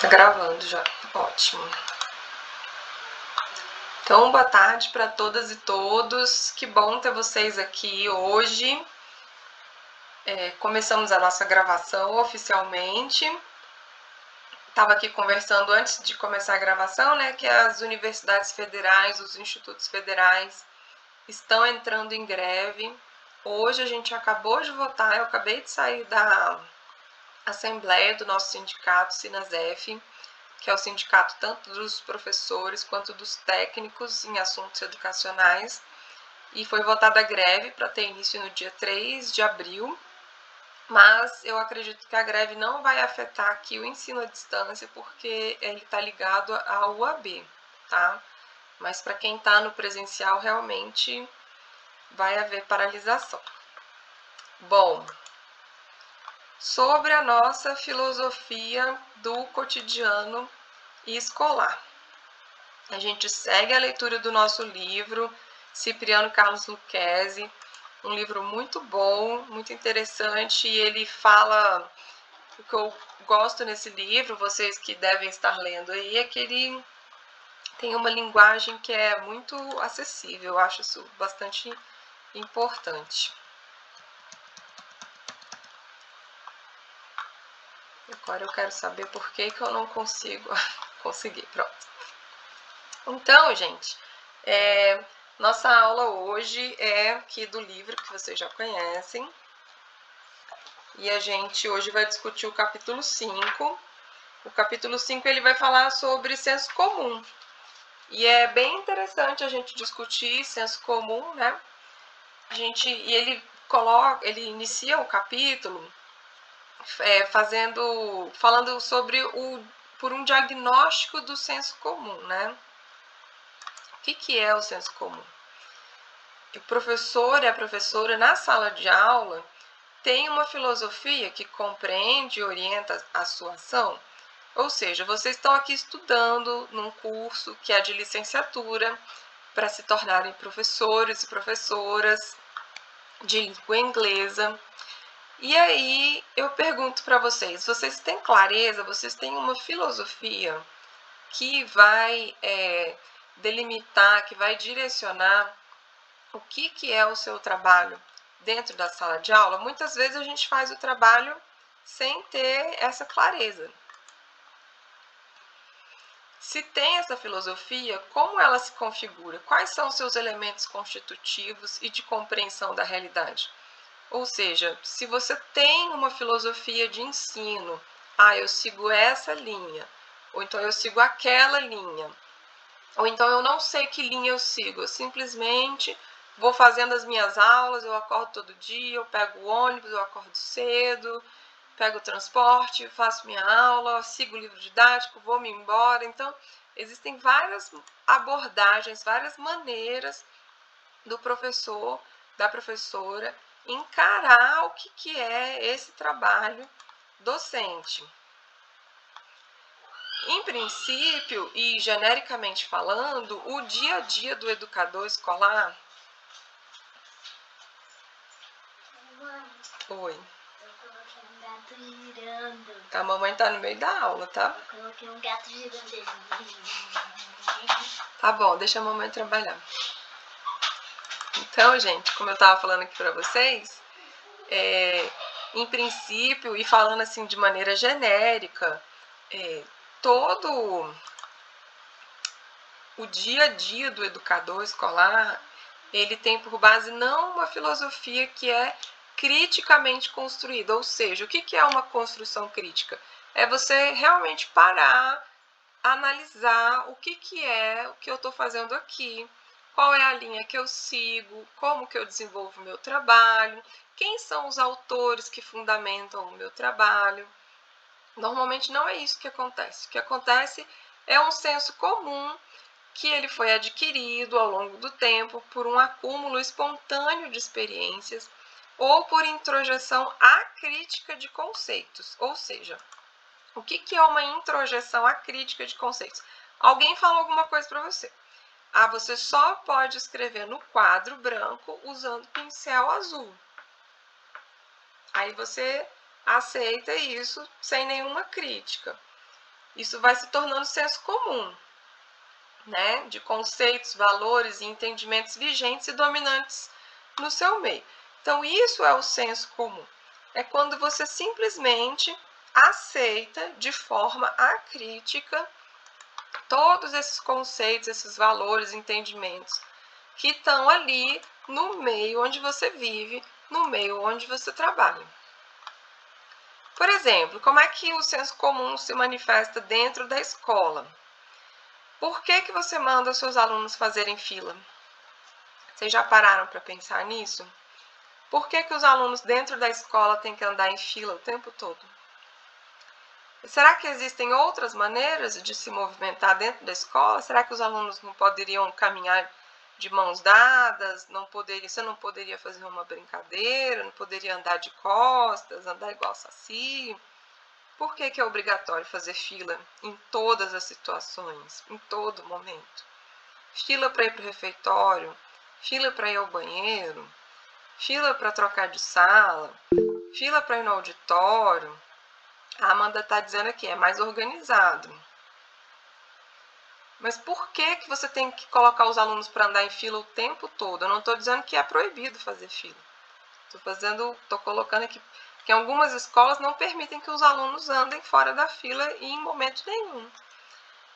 Tá gravando já, ótimo. Então, boa tarde para todas e todos. Que bom ter vocês aqui hoje. Começamos a nossa gravação oficialmente. Estava aqui conversando antes de começar a gravação, né, que as universidades federais, os institutos federais estão entrando em greve. Hoje a gente acabou de votar, eu acabei de sair da assembleia do nosso sindicato, Sinasef, que é o sindicato tanto dos professores quanto dos técnicos em assuntos educacionais, e foi votada a greve para ter início no dia 3 de abril, mas eu acredito que a greve não vai afetar aqui o ensino à distância, porque ele está ligado à UAB, tá? Mas para quem está no presencial, realmente vai haver paralisação. Bom, sobre a nossa filosofia do cotidiano e escolar. A gente segue a leitura do nosso livro, Cipriano Carlos Lucchesi, um livro muito bom, muito interessante, e ele fala, o que eu gosto nesse livro, vocês que devem estar lendo aí, é que ele tem uma linguagem que é muito acessível, eu acho isso bastante importante. Agora eu quero saber por que eu não consigo conseguir, pronto. Então, gente, nossa aula hoje é aqui do livro que vocês já conhecem. E a gente hoje vai discutir o capítulo 5. O capítulo 5 ele vai falar sobre senso comum. E é bem interessante a gente discutir senso comum, né? Ele inicia o capítulo falando sobre por um diagnóstico do senso comum, né? O que é o senso comum? O professor e a professora na sala de aula tem uma filosofia que compreende e orienta a sua ação. Ou seja, vocês estão aqui estudando num curso que é de licenciatura para se tornarem professores e professoras de língua inglesa. E aí eu pergunto para vocês, vocês têm clareza, vocês têm uma filosofia que vai delimitar, que vai direcionar o que é o seu trabalho dentro da sala de aula? Muitas vezes a gente faz o trabalho sem ter essa clareza. Se tem essa filosofia, como ela se configura? Quais são os seus elementos constitutivos e de compreensão da realidade? Ou seja, se você tem uma filosofia de ensino, eu sigo essa linha, ou então eu sigo aquela linha, ou então eu não sei que linha eu sigo, eu simplesmente vou fazendo as minhas aulas, eu acordo todo dia, eu pego o ônibus, eu acordo cedo, pego o transporte, faço minha aula, sigo o livro didático, vou me embora. Então, existem várias abordagens, várias maneiras do professor, da professora, encarar o que é esse trabalho docente. Em princípio e genericamente falando, o dia a dia do educador escolar... Oi. Eu coloquei um gato girando. A mamãe tá no meio da aula, tá? Eu coloquei um gato girando. Tá bom, deixa a mamãe trabalhar. Então, gente, como eu tava falando aqui pra vocês, em princípio, e falando assim de maneira genérica, todo o dia a dia do educador escolar, ele tem por base não uma filosofia que é criticamente construída, ou seja, o que é uma construção crítica? É você realmente parar, analisar o que é o que eu estou fazendo aqui, qual é a linha que eu sigo, como que eu desenvolvo o meu trabalho, quem são os autores que fundamentam o meu trabalho. Normalmente não é isso que acontece. O que acontece é um senso comum que ele foi adquirido ao longo do tempo por um acúmulo espontâneo de experiências ou por introjeção acrítica de conceitos. Ou seja, o que é uma introjeção acrítica de conceitos? Alguém falou alguma coisa para você. Você só pode escrever no quadro branco usando pincel azul. Aí você aceita isso sem nenhuma crítica. isso vai se tornando senso comum, né? De conceitos, valores e entendimentos vigentes e dominantes no seu meio. Então, isso é o senso comum. É quando você simplesmente aceita de forma acrítica todos esses conceitos, esses valores, entendimentos que estão ali no meio onde você vive, no meio onde você trabalha. Por exemplo, como é que o senso comum se manifesta dentro da escola? Por que você manda os seus alunos fazerem fila? Vocês já pararam para pensar nisso? Por que os alunos dentro da escola têm que andar em fila o tempo todo? Será que existem outras maneiras de se movimentar dentro da escola? Será que os alunos não poderiam caminhar de mãos dadas? Você não poderia fazer uma brincadeira? Não poderia andar de costas, andar igual saci? Por que é obrigatório fazer fila em todas as situações, em todo momento? Fila para ir para o refeitório, fila para ir ao banheiro, fila para trocar de sala, fila para ir no auditório. A Amanda está dizendo aqui, é mais organizado. Mas por que você tem que colocar os alunos para andar em fila o tempo todo? Eu não estou dizendo que é proibido fazer fila. Estou colocando aqui que algumas escolas não permitem que os alunos andem fora da fila em momento nenhum.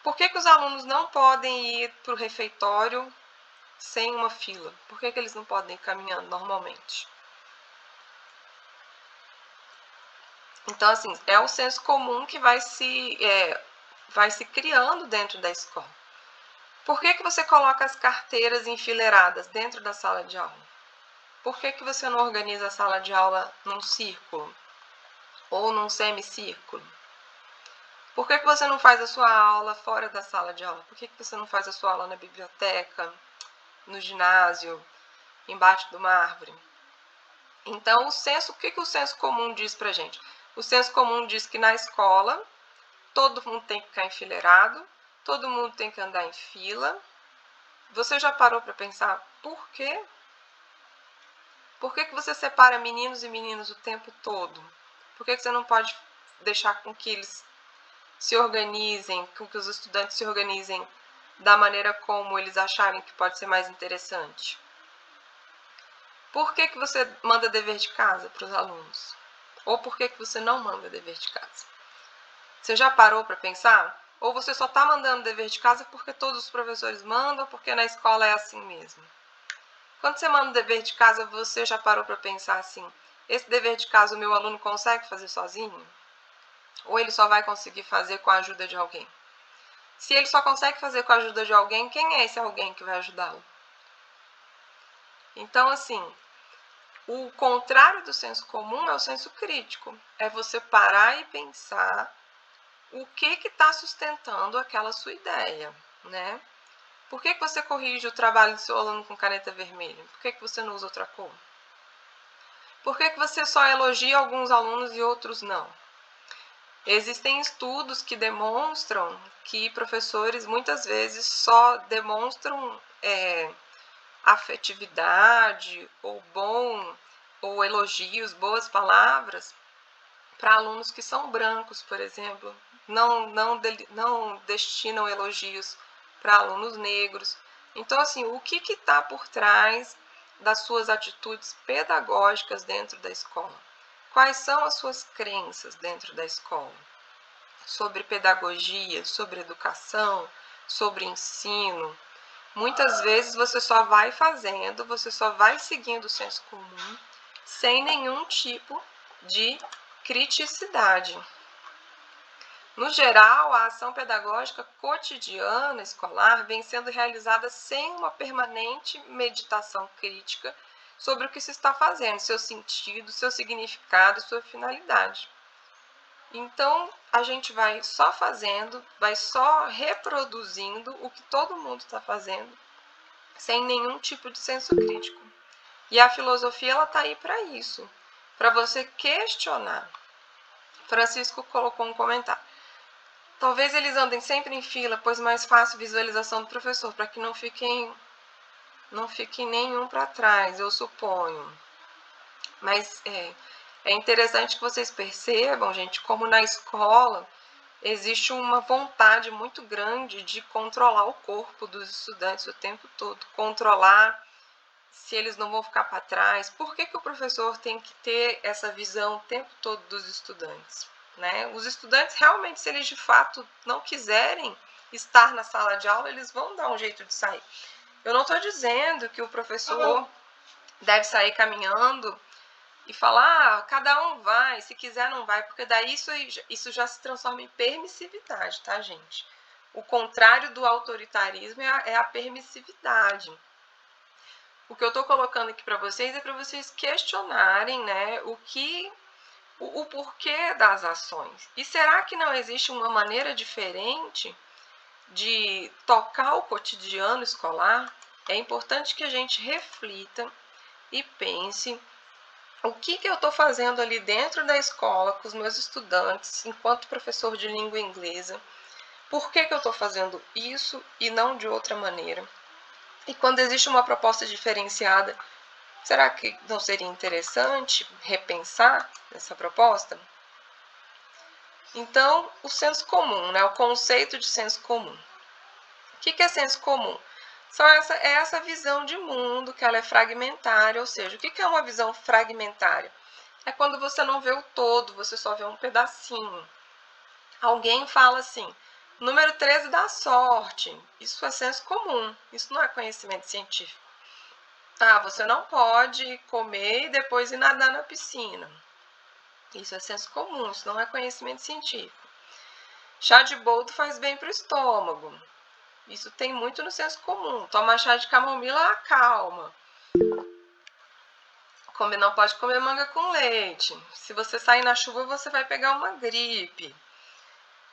Por que os alunos não podem ir para o refeitório sem uma fila? Por que eles não podem ir caminhando normalmente? Então, assim, é o senso comum que vai se criando dentro da escola. Por que você coloca as carteiras enfileiradas dentro da sala de aula? Por que você não organiza a sala de aula num círculo ou num semicírculo? Por que você não faz a sua aula fora da sala de aula? Por que você não faz a sua aula na biblioteca, no ginásio, embaixo de uma árvore? Então, o que o senso comum diz pra gente? O senso comum diz que na escola todo mundo tem que ficar enfileirado, todo mundo tem que andar em fila. Você já parou para pensar por quê? Por que você separa meninos e meninas o tempo todo? Por que você não pode deixar com que eles se organizem, com que os estudantes se organizem da maneira como eles acharem que pode ser mais interessante? Por que você manda dever de casa para os alunos? Ou por que você não manda dever de casa? Você já parou para pensar? Ou você só está mandando dever de casa porque todos os professores mandam, porque na escola é assim mesmo? Quando você manda o dever de casa, você já parou para pensar assim, esse dever de casa o meu aluno consegue fazer sozinho? Ou ele só vai conseguir fazer com a ajuda de alguém? Se ele só consegue fazer com a ajuda de alguém, quem é esse alguém que vai ajudá-lo? Então, assim, o contrário do senso comum é o senso crítico. É você parar e pensar o que está sustentando aquela sua ideia, né? Por que você corrige o trabalho do seu aluno com caneta vermelha? Por que você não usa outra cor? Por que você só elogia alguns alunos e outros não? Existem estudos que demonstram que professores muitas vezes só demonstram afetividade ou elogios, boas palavras para alunos que são brancos, por exemplo. Não destinam elogios para alunos negros. Então, assim, o que está por trás das suas atitudes pedagógicas dentro da escola? Quais são as suas crenças dentro da escola? Sobre pedagogia, sobre educação, sobre ensino. Muitas vezes você só vai fazendo, você só vai seguindo o senso comum, sem nenhum tipo de criticidade. No geral, a ação pedagógica cotidiana escolar vem sendo realizada sem uma permanente meditação crítica sobre o que se está fazendo, seu sentido, seu significado, sua finalidade. Então, a gente vai só fazendo, vai só reproduzindo o que todo mundo está fazendo, sem nenhum tipo de senso crítico. E a filosofia, ela está aí para isso, para você questionar. Francisco colocou um comentário. Talvez eles andem sempre em fila, pois mais fácil visualização do professor, para que não fiquem nenhum para trás, eu suponho. Mas é interessante que vocês percebam, gente, como na escola existe uma vontade muito grande de controlar o corpo dos estudantes o tempo todo, controlar se eles não vão ficar para trás. Por que o professor tem que ter essa visão o tempo todo dos estudantes? Né? Os estudantes realmente, se eles de fato não quiserem estar na sala de aula, eles vão dar um jeito de sair. Eu não estou dizendo que o professor deve sair caminhando e falar, cada um vai, se quiser não vai, porque daí isso já se transforma em permissividade, tá, gente? O contrário do autoritarismo é a permissividade. O que eu estou colocando aqui para vocês é para vocês questionarem, né, o porquê das ações. E será que não existe uma maneira diferente de tocar o cotidiano escolar? É importante que a gente reflita e pense o que eu estou fazendo ali dentro da escola com os meus estudantes, enquanto professor de língua inglesa. Por que eu estou fazendo isso e não de outra maneira? E quando existe uma proposta diferenciada, será que não seria interessante repensar essa proposta? Então, o senso comum, né? O conceito de senso comum. O que é senso comum? É essa visão de mundo, que ela é fragmentária, ou seja, o que é uma visão fragmentária? É quando você não vê o todo, você só vê um pedacinho. Alguém fala assim, número 13 dá sorte. Isso é senso comum, isso não é conhecimento científico. Ah, você não pode comer e depois ir nadar na piscina. Isso é senso comum, isso não é conhecimento científico. Chá de boldo faz bem para o estômago. Isso tem muito no senso comum. Tomar chá de camomila acalma. Não pode comer manga com leite. Se você sair na chuva, você vai pegar uma gripe.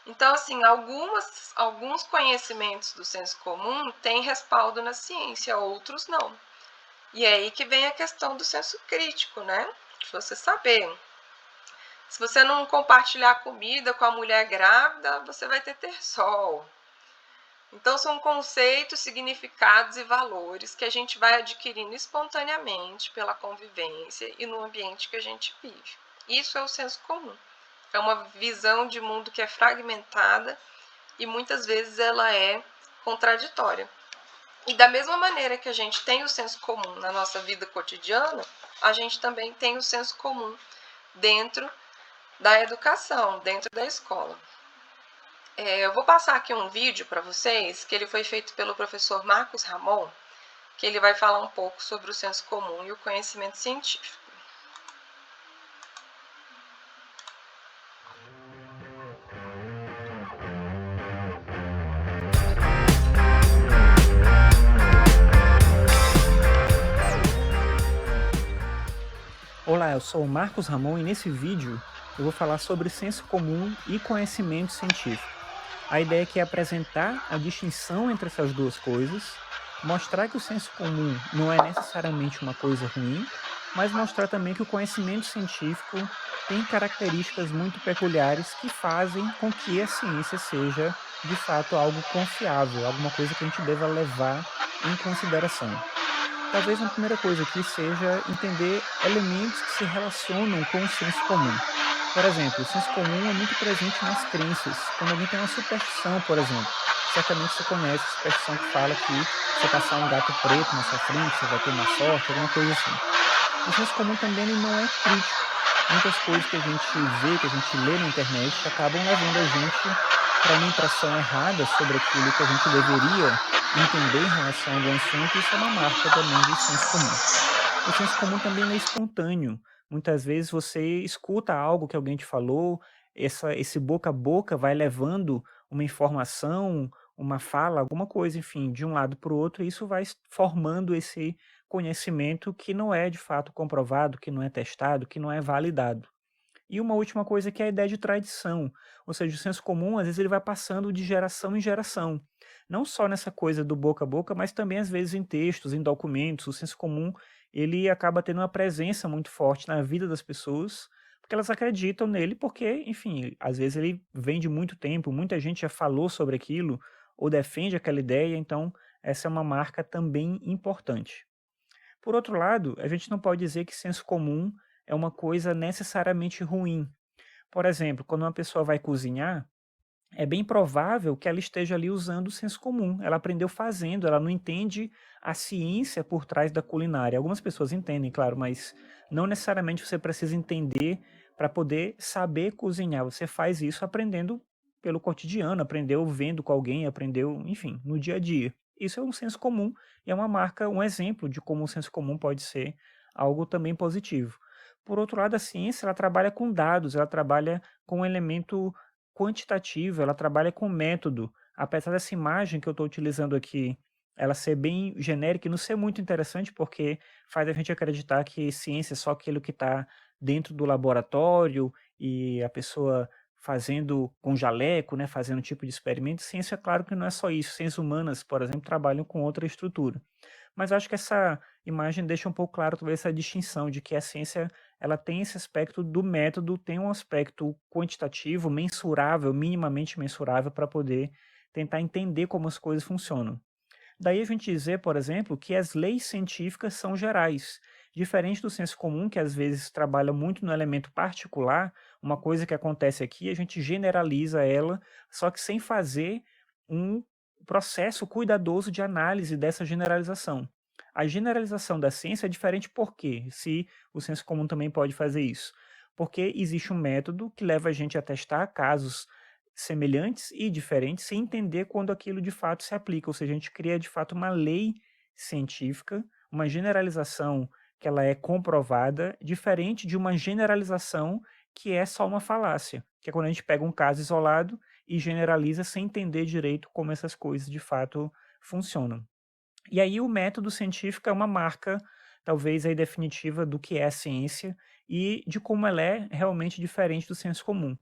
Então, assim, alguns conhecimentos do senso comum têm respaldo na ciência, outros não. E é aí que vem a questão do senso crítico, né? De você saber. Se você não compartilhar comida com a mulher grávida, você vai ter terçol. Então, são conceitos, significados e valores que a gente vai adquirindo espontaneamente pela convivência e no ambiente que a gente vive. Isso é o senso comum. É uma visão de mundo que é fragmentada e muitas vezes ela é contraditória. E da mesma maneira que a gente tem o senso comum na nossa vida cotidiana, a gente também tem o senso comum dentro da educação, dentro da escola. Eu vou passar aqui um vídeo para vocês, que ele foi feito pelo professor Marcos Ramon, que ele vai falar um pouco sobre o senso comum e o conhecimento científico. Olá, eu sou o Marcos Ramon e nesse vídeo eu vou falar sobre senso comum e conhecimento científico. A ideia aqui é apresentar a distinção entre essas duas coisas, mostrar que o senso comum não é necessariamente uma coisa ruim, mas mostrar também que o conhecimento científico tem características muito peculiares que fazem com que a ciência seja, de fato, algo confiável, alguma coisa que a gente deva levar em consideração. Talvez uma primeira coisa aqui seja entender elementos que se relacionam com o senso comum. Por exemplo, o senso comum é muito presente nas crenças. Quando alguém tem uma superstição, por exemplo, certamente você conhece a superstição que fala que se passar um gato preto na sua frente, você vai ter má sorte, alguma coisa assim. O senso comum também ele não é crítico. Muitas coisas que a gente vê, que a gente lê na internet, acabam levando a gente para uma impressão errada sobre aquilo que a gente deveria entender em relação a algum assunto. Isso é uma marca também do senso comum. O senso comum também é espontâneo. Muitas vezes você escuta algo que alguém te falou, esse boca a boca vai levando uma informação, uma fala, alguma coisa, enfim, de um lado para o outro, e isso vai formando esse conhecimento que não é de fato comprovado, que não é testado, que não é validado. E uma última coisa que é a ideia de tradição, ou seja, o senso comum, às vezes ele vai passando de geração em geração. Não só nessa coisa do boca a boca, mas também às vezes em textos, em documentos. O senso comum, ele acaba tendo uma presença muito forte na vida das pessoas, porque elas acreditam nele, porque, enfim, às vezes ele vem de muito tempo, muita gente já falou sobre aquilo, ou defende aquela ideia, então essa é uma marca também importante. Por outro lado, a gente não pode dizer que senso comum é uma coisa necessariamente ruim. Por exemplo, quando uma pessoa vai cozinhar, é bem provável que ela esteja ali usando o senso comum. Ela aprendeu fazendo, ela não entende a ciência por trás da culinária. Algumas pessoas entendem, claro, mas não necessariamente você precisa entender para poder saber cozinhar. Você faz isso aprendendo pelo cotidiano, aprendeu vendo com alguém, aprendeu, enfim, no dia a dia. Isso é um senso comum e é uma marca, um exemplo de como o senso comum pode ser algo também positivo. Por outro lado, a ciência ela trabalha com dados, ela trabalha com um elemento quantitativo, ela trabalha com método. Apesar dessa imagem que eu estou utilizando aqui, ela ser bem genérica e não ser muito interessante, porque faz a gente acreditar que ciência é só aquilo que está dentro do laboratório e a pessoa fazendo com jaleco, né, fazendo um tipo de experimento. Ciência, é claro que não é só isso. Ciências humanas, por exemplo, trabalham com outra estrutura. Mas acho que essa imagem deixa um pouco claro talvez essa distinção de que a ciência ela tem esse aspecto do método, tem um aspecto quantitativo, mensurável, minimamente mensurável, para poder tentar entender como as coisas funcionam. Daí a gente dizer, por exemplo, que as leis científicas são gerais. Diferente do senso comum, que às vezes trabalha muito no elemento particular, uma coisa que acontece aqui, a gente generaliza ela, só que sem fazer um processo cuidadoso de análise dessa generalização. A generalização da ciência é diferente por quê? Se o senso comum também pode fazer isso. Porque existe um método que leva a gente a testar casos semelhantes e diferentes sem entender quando aquilo de fato se aplica, ou seja, a gente cria de fato uma lei científica, uma generalização que ela é comprovada, diferente de uma generalização que é só uma falácia, que é quando a gente pega um caso isolado e generaliza sem entender direito como essas coisas de fato funcionam. E aí o método científico é uma marca, talvez aí definitiva do que é a ciência e de como ela é realmente diferente do senso comum.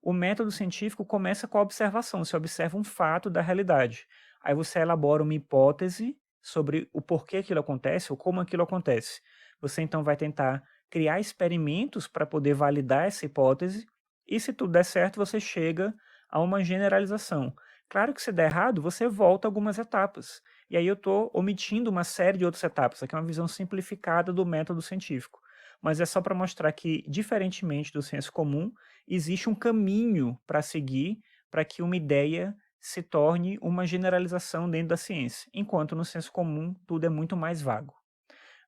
O método científico começa com a observação, você observa um fato da realidade. Aí você elabora uma hipótese sobre o porquê aquilo acontece ou como aquilo acontece. Você então vai tentar criar experimentos para poder validar essa hipótese e se tudo der certo, você chega a uma generalização. Claro que se der errado, você volta algumas etapas. E aí eu estou omitindo uma série de outras etapas. Aqui é uma visão simplificada do método científico. Mas é só para mostrar que, diferentemente do senso comum, existe um caminho para seguir para que uma ideia se torne uma generalização dentro da ciência, enquanto no senso comum tudo é muito mais vago.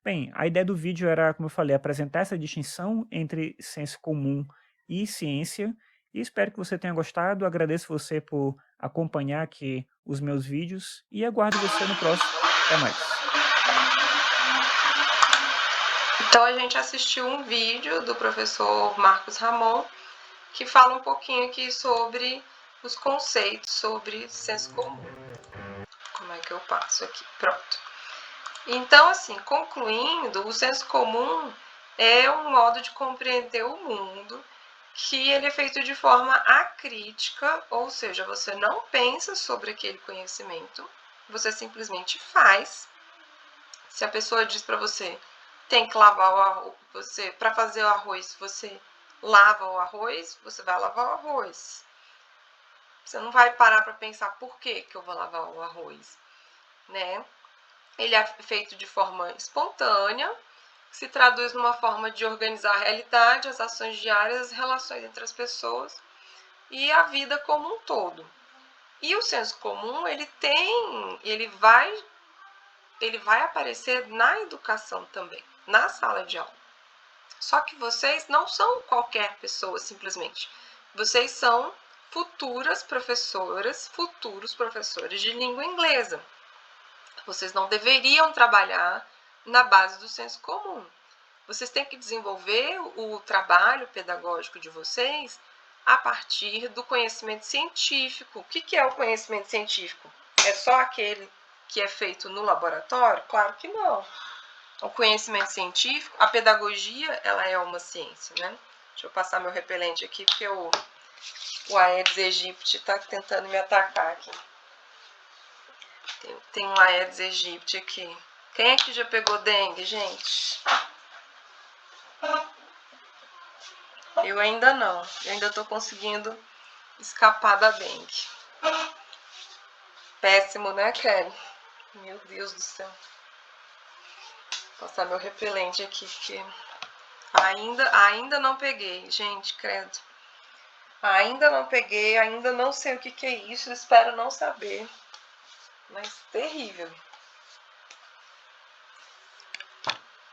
Bem, a ideia do vídeo era, como eu falei, apresentar essa distinção entre senso comum e ciência, e espero que você tenha gostado. Agradeço você por acompanhar aqui os meus vídeos e aguardo você no próximo. Até mais. Então a gente assistiu um vídeo do professor Marcos Ramon que fala um pouquinho aqui sobre os conceitos sobre senso comum. Como é que eu passo aqui? Pronto. Então, assim, concluindo, o senso comum é um modo de compreender o mundo que ele é feito de forma acrítica, ou seja, você não pensa sobre aquele conhecimento, você simplesmente faz. Se a pessoa diz para você tem que lavar o arroz, você para fazer o arroz, você lava o arroz, você vai lavar o arroz. Você não vai parar para pensar por que eu vou lavar o arroz, né? Ele é feito de forma espontânea, se traduz numa forma de organizar a realidade, as ações diárias, as relações entre as pessoas e a vida como um todo. E o senso comum, ele vai aparecer na educação também, na sala de aula. Só que vocês não são qualquer pessoa, simplesmente. Vocês são futuras professoras, futuros professores de língua inglesa. Vocês não deveriam trabalhar na base do senso comum. Vocês têm que desenvolver o trabalho pedagógico de vocês a partir do conhecimento científico. O que é o conhecimento científico? É só aquele que é feito no laboratório? Claro que não. O conhecimento científico, a pedagogia, ela é uma ciência, né? Deixa eu passar meu repelente aqui, porque o Aedes aegypti está tentando me atacar aqui. Tem um Aedes aegypti aqui. Quem é que já pegou dengue, gente? Eu ainda não. Eu ainda estou conseguindo escapar da dengue. Péssimo, né, Kelly? Meu Deus do céu. Vou passar meu repelente aqui, porque ainda não peguei, gente, credo. Ainda não peguei, ainda não sei o que é isso, espero não saber. Mas terrível.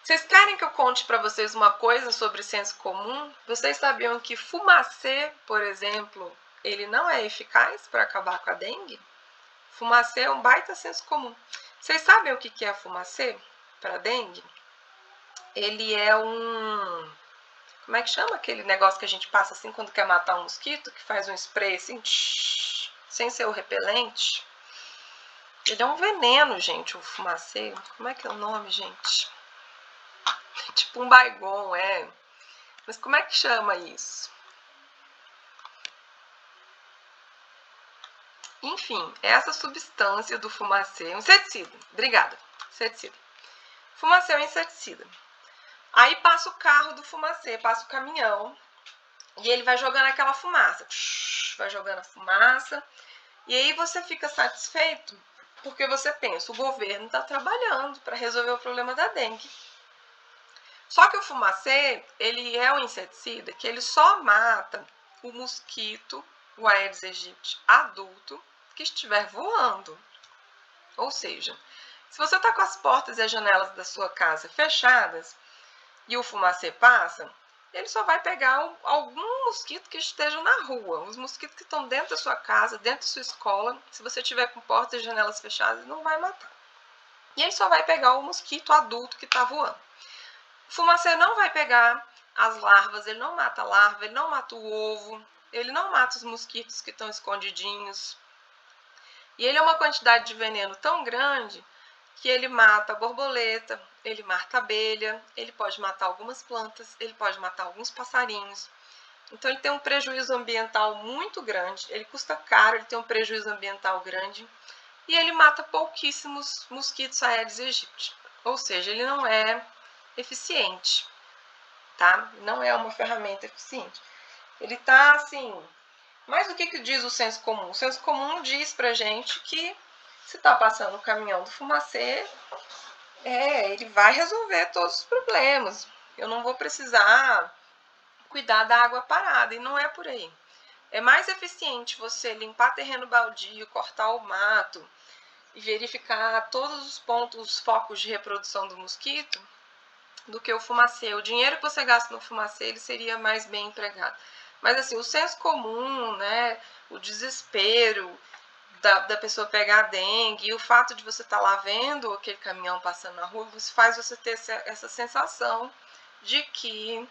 Vocês querem que eu conte para vocês uma coisa sobre senso comum? Vocês sabiam que fumacê, por exemplo, ele não é eficaz para acabar com a dengue? Fumacê é um baita senso comum. Vocês sabem o que é fumacê para dengue? Ele é um... Como é que chama aquele negócio que a gente passa assim quando quer matar um mosquito? Que faz um spray assim, sem ser o repelente? Ele é um veneno, gente, o fumacê. Como é que é o nome, gente? Tipo um Baygon, é. Mas como é que chama isso? Enfim, essa substância do fumacê, um inseticida, obrigada, inseticida. Fumacê é um inseticida. Aí passa o carro do fumacê, passa o caminhão, e ele vai jogando aquela fumaça, vai jogando a fumaça, e aí você fica satisfeito, porque você pensa, o governo está trabalhando para resolver o problema da dengue. Só que o fumacê, ele é um inseticida que ele só mata o mosquito, o Aedes aegypti adulto, que estiver voando. Ou seja, se você está com as portas e as janelas da sua casa fechadas e o fumacê passa, ele só vai pegar algum mosquito que esteja na rua. Os mosquitos que estão dentro da sua casa, dentro da sua escola, se você tiver com portas e janelas fechadas, não vai matar. E ele só vai pegar o mosquito adulto que está voando. O fumacê não vai pegar as larvas, ele não mata a larva, ele não mata o ovo, ele não mata os mosquitos que estão escondidinhos. E ele é uma quantidade de veneno tão grande que ele mata a borboleta, ele mata a abelha, ele pode matar algumas plantas, ele pode matar alguns passarinhos. Então ele tem um prejuízo ambiental muito grande, ele custa caro, ele tem um prejuízo ambiental grande e ele mata pouquíssimos mosquitos Aedes aegypti. Ou seja, ele não é eficiente, tá? Não é uma ferramenta eficiente. Ele tá assim... Mas o que diz o senso comum? O senso comum diz pra gente que se tá passando o caminhão do fumacê, ele vai resolver todos os problemas. Eu não vou precisar cuidar da água parada, e não é por aí. É mais eficiente você limpar terreno baldio, cortar o mato e verificar todos os pontos, os focos de reprodução do mosquito, do que o fumacê. O dinheiro que você gasta no fumacê, ele seria mais bem empregado. Mas assim, o senso comum, né, o desespero da pessoa pegar a dengue e o fato de você estar lá vendo aquele caminhão passando na rua, faz você ter essa sensação de que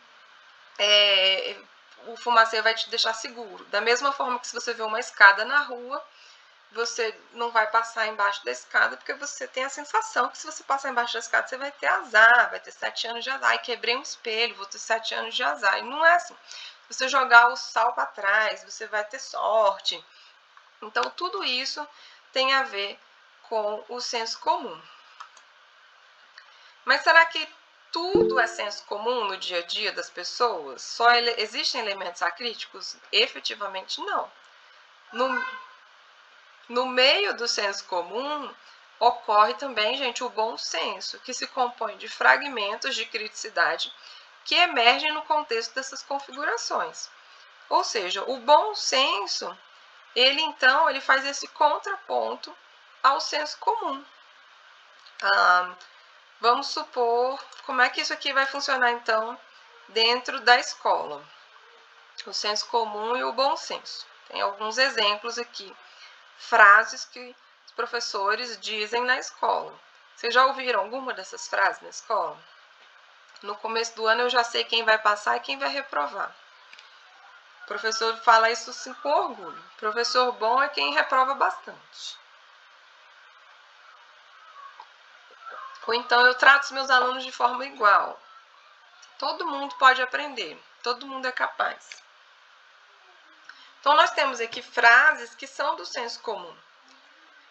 o fumacê vai te deixar seguro. Da mesma forma que se você vê uma escada na rua, você não vai passar embaixo da escada, porque você tem a sensação que se você passar embaixo da escada, você vai ter azar, vai ter 7 anos de azar. E quebrei um espelho, vou ter 7 anos de azar. E não é assim. Se você jogar o sal para trás, você vai ter sorte. Então, tudo isso tem a ver com o senso comum. Mas será que tudo é senso comum no dia a dia das pessoas? Só existem elementos acríticos? Efetivamente, não. No meio do senso comum, ocorre também, gente, o bom senso, que se compõe de fragmentos de criticidade que emergem no contexto dessas configurações. Ou seja, o bom senso, ele faz esse contraponto ao senso comum. Vamos supor, como é que isso aqui vai funcionar, então, dentro da escola? O senso comum e o bom senso. Tem alguns exemplos aqui. Frases que os professores dizem na escola. Vocês já ouviram alguma dessas frases na escola? No começo do ano eu já sei quem vai passar e quem vai reprovar. O professor fala isso assim, com orgulho. Professor bom é quem reprova bastante. Ou então eu trato os meus alunos de forma igual. Todo mundo pode aprender, todo mundo é capaz. Então nós temos aqui frases que são do senso comum.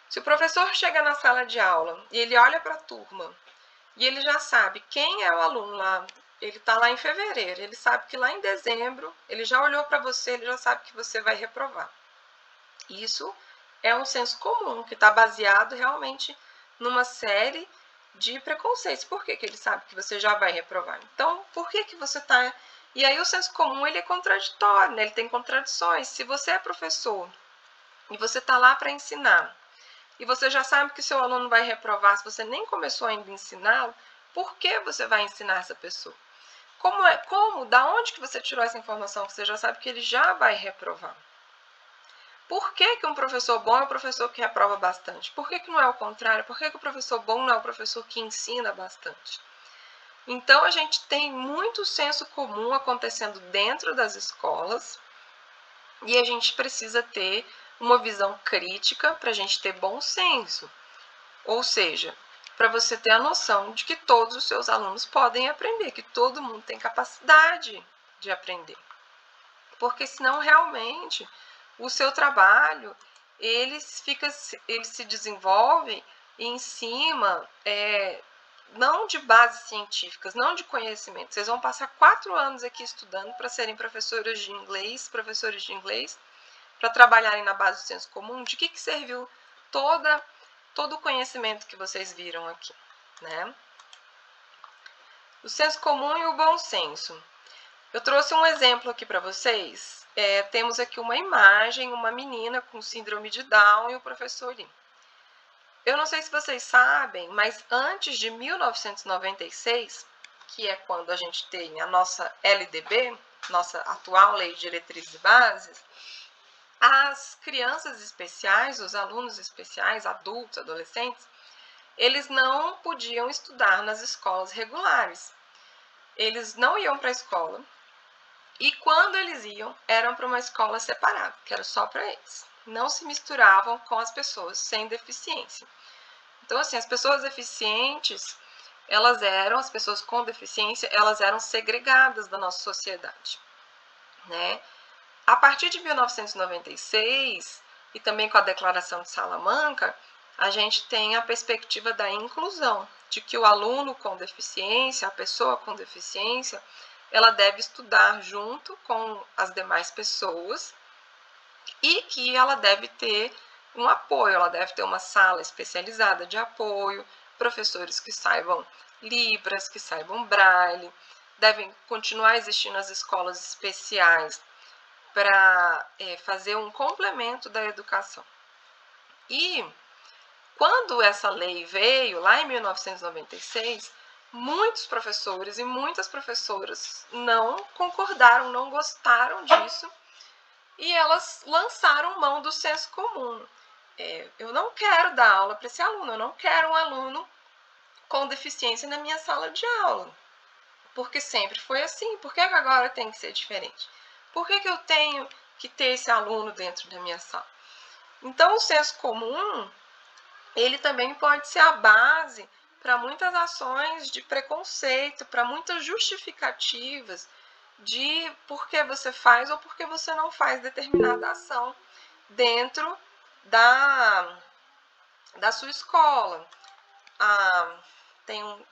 Se o professor chega na sala de aula e ele olha para a turma e ele já sabe quem é o aluno lá, ele está lá em fevereiro, ele sabe que lá em dezembro, ele já olhou para você, ele já sabe que você vai reprovar. Isso é um senso comum, que está baseado realmente numa série de preconceitos. Por que ele sabe que você já vai reprovar? Então, por que você está E aí o senso comum ele é contraditório, né? Ele tem contradições. Se você é professor e você está lá para ensinar, e você já sabe que seu aluno vai reprovar, se você nem começou ainda a ensiná-lo, por que você vai ensinar essa pessoa? Da onde que você tirou essa informação? Você já sabe que ele já vai reprovar. Por que um professor bom é o professor que reprova bastante? Por que não é o contrário? Por que o professor bom não é o professor que ensina bastante? Então, a gente tem muito senso comum acontecendo dentro das escolas e a gente precisa ter uma visão crítica para a gente ter bom senso. Ou seja, para você ter a noção de que todos os seus alunos podem aprender, que todo mundo tem capacidade de aprender. Porque senão, realmente, o seu trabalho, ele se desenvolve em cima não de bases científicas, não de conhecimento. Vocês vão passar 4 anos aqui estudando para serem professores de inglês, para trabalharem na base do senso comum. De que serviu todo o conhecimento que vocês viram aqui, né? O senso comum e o bom senso. Eu trouxe um exemplo aqui para vocês. Temos aqui uma imagem, uma menina com síndrome de Down e o professor Lee. Eu não sei se vocês sabem, mas antes de 1996, que é quando a gente tem a nossa LDB, nossa atual Lei de Diretrizes e Bases, as crianças especiais, os alunos especiais, adultos, adolescentes, eles não podiam estudar nas escolas regulares. Eles não iam para a escola e quando eles iam, eram para uma escola separada, que era só para eles. Não se misturavam com as pessoas sem deficiência. Então, assim, as pessoas deficientes, as pessoas com deficiência, elas eram segregadas da nossa sociedade, né? A partir de 1996, e também com a Declaração de Salamanca, a gente tem a perspectiva da inclusão, de que o aluno com deficiência, a pessoa com deficiência, ela deve estudar junto com as demais pessoas e que ela deve ter um apoio, ela deve ter uma sala especializada de apoio, professores que saibam Libras, que saibam Braille, devem continuar existindo as escolas especiais para fazer um complemento da educação. E quando essa lei veio, lá em 1996, muitos professores e muitas professoras não concordaram, não gostaram disso, e elas lançaram mão do senso comum. Eu não quero dar aula para esse aluno, eu não quero um aluno com deficiência na minha sala de aula, porque sempre foi assim. Por que agora tem que ser diferente? Por que eu tenho que ter esse aluno dentro da minha sala? Então, o senso comum, ele também pode ser a base para muitas ações de preconceito, para muitas justificativas de por que você faz ou por que você não faz determinada ação dentro da sua escola. Tem um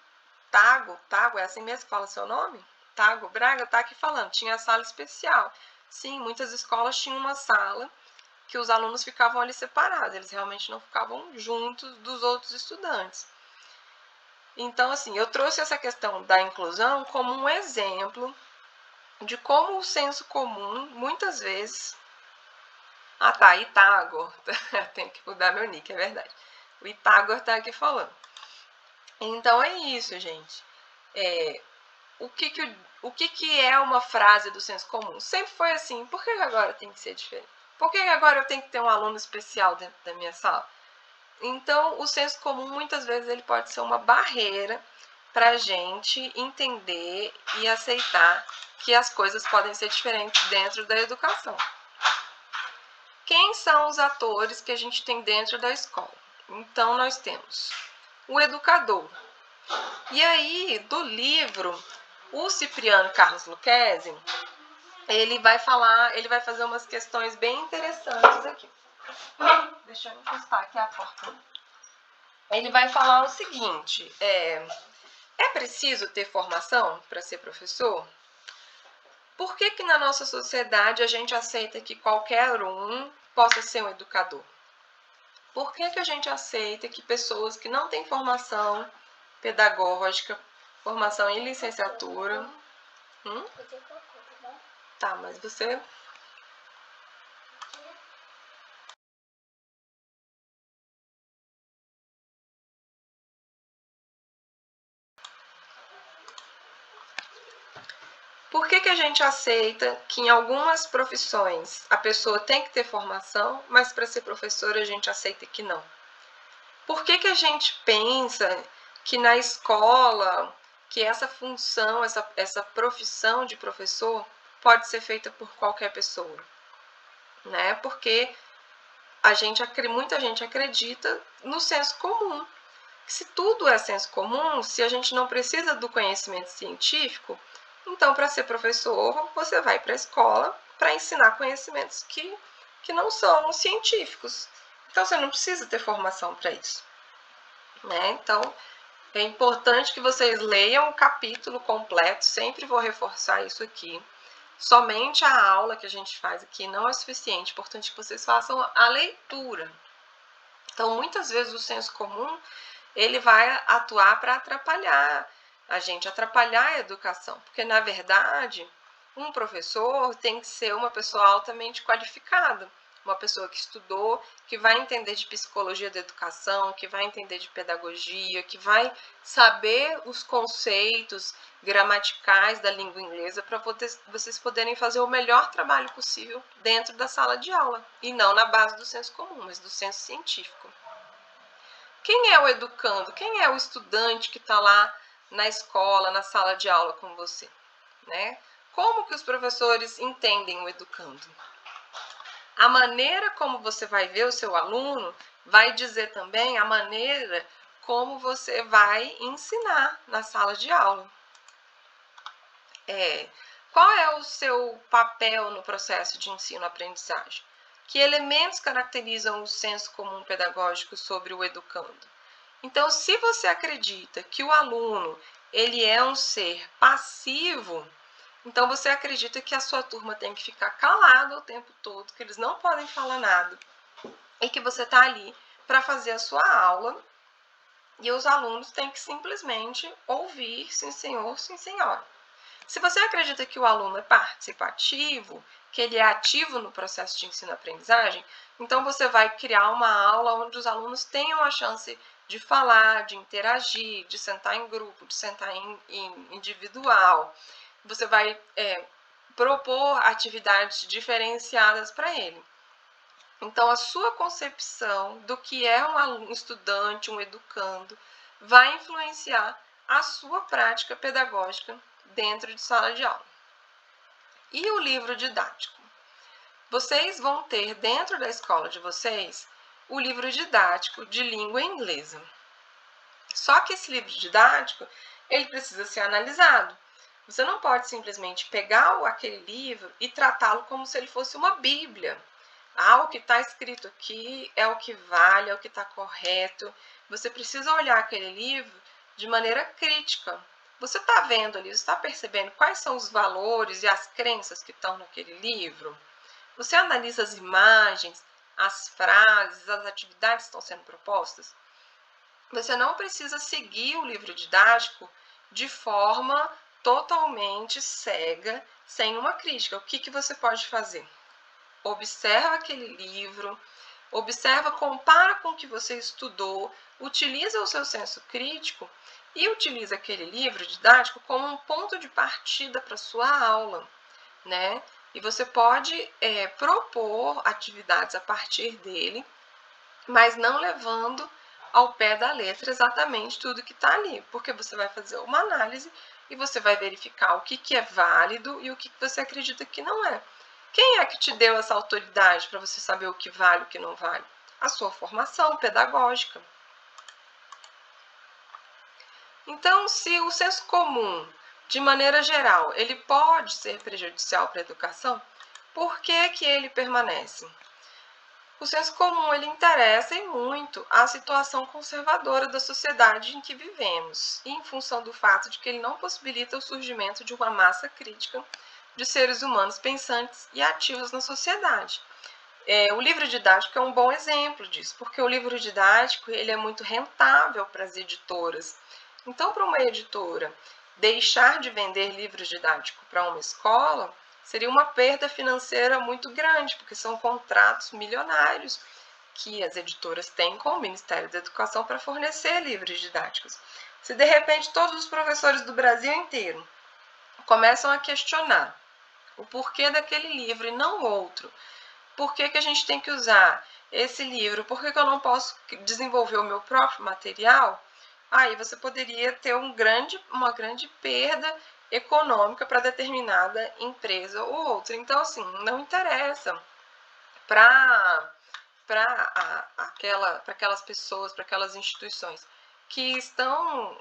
Tago é assim mesmo que fala seu nome? Tago Braga está aqui falando, tinha sala especial. Sim, muitas escolas tinham uma sala que os alunos ficavam ali separados, eles realmente não ficavam juntos dos outros estudantes. Então, assim, eu trouxe essa questão da inclusão como um exemplo de como o senso comum, muitas vezes... Ah, tá, Itagor. Tenho que mudar meu nick, é verdade. O Itagor tá aqui falando. Então, é isso, gente. O que é uma frase do senso comum? Sempre foi assim. Por que agora tem que ser diferente? Por que agora eu tenho que ter um aluno especial dentro da minha sala? Então, o senso comum, muitas vezes, ele pode ser uma barreira para a gente entender e aceitar que as coisas podem ser diferentes dentro da educação. Quem são os atores que a gente tem dentro da escola? Então, nós temos o educador. E aí, do livro, o Cipriano Carlos Lucchesi, ele vai fazer umas questões bem interessantes aqui. Deixa eu encostar aqui a porta. Ele vai falar o seguinte, é preciso ter formação para ser professor? Por que na nossa sociedade a gente aceita que qualquer um possa ser um educador? Por que a gente aceita que pessoas que não têm formação pedagógica, formação em licenciatura... Você colocou, tá bom? Tá, mas você... Por que a gente aceita que em algumas profissões a pessoa tem que ter formação, mas para ser professora a gente aceita que não? Por que a gente pensa que na escola, que essa função, essa profissão de professor pode ser feita por qualquer pessoa? Né? Porque muita gente acredita no senso comum. Se tudo é senso comum, se a gente não precisa do conhecimento científico, então para ser professor você vai para a escola para ensinar conhecimentos que não são científicos. Então você não precisa ter formação para isso. Né? Então é importante que vocês leiam o capítulo completo, sempre vou reforçar isso aqui. Somente a aula que a gente faz aqui não é suficiente, é importante que vocês façam a leitura. Então, muitas vezes o senso comum, ele vai atuar para atrapalhar a gente, atrapalhar a educação, porque na verdade, um professor tem que ser uma pessoa altamente qualificada, uma pessoa que estudou, que vai entender de psicologia da educação, que vai entender de pedagogia, que vai saber os conceitos gramaticais da língua inglesa para vocês poderem fazer o melhor trabalho possível dentro da sala de aula, e não na base do senso comum, mas do senso científico. Quem é o educando? Quem é o estudante que está lá na escola, na sala de aula com você? Né? Como que os professores entendem o educando? A maneira como você vai ver o seu aluno vai dizer também a maneira como você vai ensinar na sala de aula. Qual é o seu papel no processo de ensino-aprendizagem? Que elementos caracterizam o senso comum pedagógico sobre o educando? Então, se você acredita que o aluno ele é um ser passivo, então você acredita que a sua turma tem que ficar calada o tempo todo, que eles não podem falar nada, e que você está ali para fazer a sua aula, e os alunos têm que simplesmente ouvir, sim senhor, sim senhora. Se você acredita que o aluno é participativo, que ele é ativo no processo de ensino-aprendizagem, então você vai criar uma aula onde os alunos tenham a chance de falar, de interagir, de sentar em grupo, de sentar em individual. Você vai propor atividades diferenciadas para ele. Então, a sua concepção do que é um estudante, um educando, vai influenciar a sua prática pedagógica dentro de sala de aula. E o livro didático? Vocês vão ter dentro da escola de vocês o livro didático de língua inglesa. Só que esse livro didático, ele precisa ser analisado. Você não pode simplesmente pegar aquele livro e tratá-lo como se ele fosse uma bíblia. O que está escrito aqui é o que vale, é o que está correto. Você precisa olhar aquele livro de maneira crítica. Você está vendo ali, você está percebendo quais são os valores e as crenças que estão naquele livro? Você analisa as imagens, as frases, as atividades que estão sendo propostas? Você não precisa seguir o livro didático de forma totalmente cega, sem uma crítica. O que você pode fazer? Observa aquele livro, observa, compara com o que você estudou, utiliza o seu senso crítico e utiliza aquele livro didático como um ponto de partida para a sua aula, né? E você pode propor atividades a partir dele, mas não levando ao pé da letra exatamente tudo que está ali, porque você vai fazer uma análise e você vai verificar o que é válido e o que você acredita que não é. Quem é que te deu essa autoridade para você saber o que vale e o que não vale? A sua formação pedagógica. Então, se o senso comum, de maneira geral, ele pode ser prejudicial para a educação, por que ele permanece? O senso comum ele interessa e muito a situação conservadora da sociedade em que vivemos, e em função do fato de que ele não possibilita o surgimento de uma massa crítica de seres humanos pensantes e ativos na sociedade. O livro didático é um bom exemplo disso, porque o livro didático ele é muito rentável para as editoras. Então, para uma editora deixar de vender livros didáticos para uma escola seria uma perda financeira muito grande, porque são contratos milionários que as editoras têm com o Ministério da Educação para fornecer livros didáticos. Se de repente todos os professores do Brasil inteiro começam a questionar o porquê daquele livro e não outro, por que a gente tem que usar esse livro, por que eu não posso desenvolver o meu próprio material, aí você poderia ter uma grande perda econômica para determinada empresa ou outra. Então, assim, não interessa para aquelas pessoas, para aquelas instituições que estão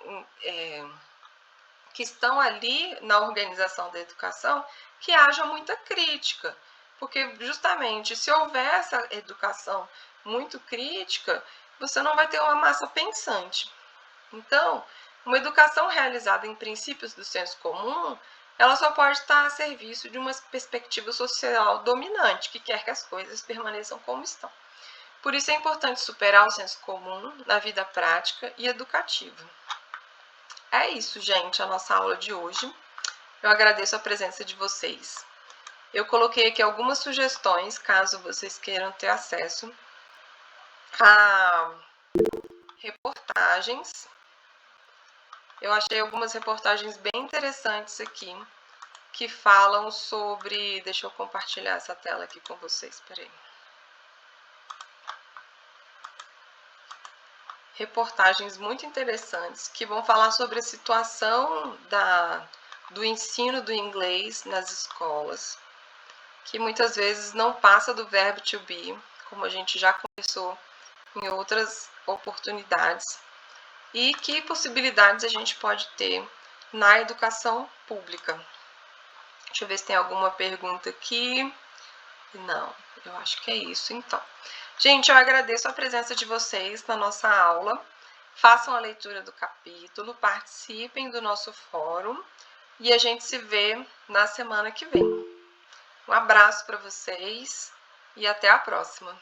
ali na organização da educação, que haja muita crítica. Porque justamente se houver essa educação muito crítica, você não vai ter uma massa pensante. Então, uma educação realizada em princípios do senso comum, ela só pode estar a serviço de uma perspectiva social dominante, que quer que as coisas permaneçam como estão. Por isso é importante superar o senso comum na vida prática e educativa. É isso, gente, a nossa aula de hoje. Eu agradeço a presença de vocês. Eu coloquei aqui algumas sugestões, caso vocês queiram ter acesso a reportagens. Eu achei algumas reportagens bem interessantes aqui, que falam sobre... Deixa eu compartilhar essa tela aqui com vocês, peraí. Reportagens muito interessantes, que vão falar sobre a situação do ensino do inglês nas escolas, que muitas vezes não passa do verbo to be, como a gente já conversou em outras oportunidades, e que possibilidades a gente pode ter na educação pública. Deixa eu ver se tem alguma pergunta aqui. Não, eu acho que é isso então. Gente, eu agradeço a presença de vocês na nossa aula. Façam a leitura do capítulo, participem do nosso fórum e a gente se vê na semana que vem. Um abraço para vocês e até a próxima.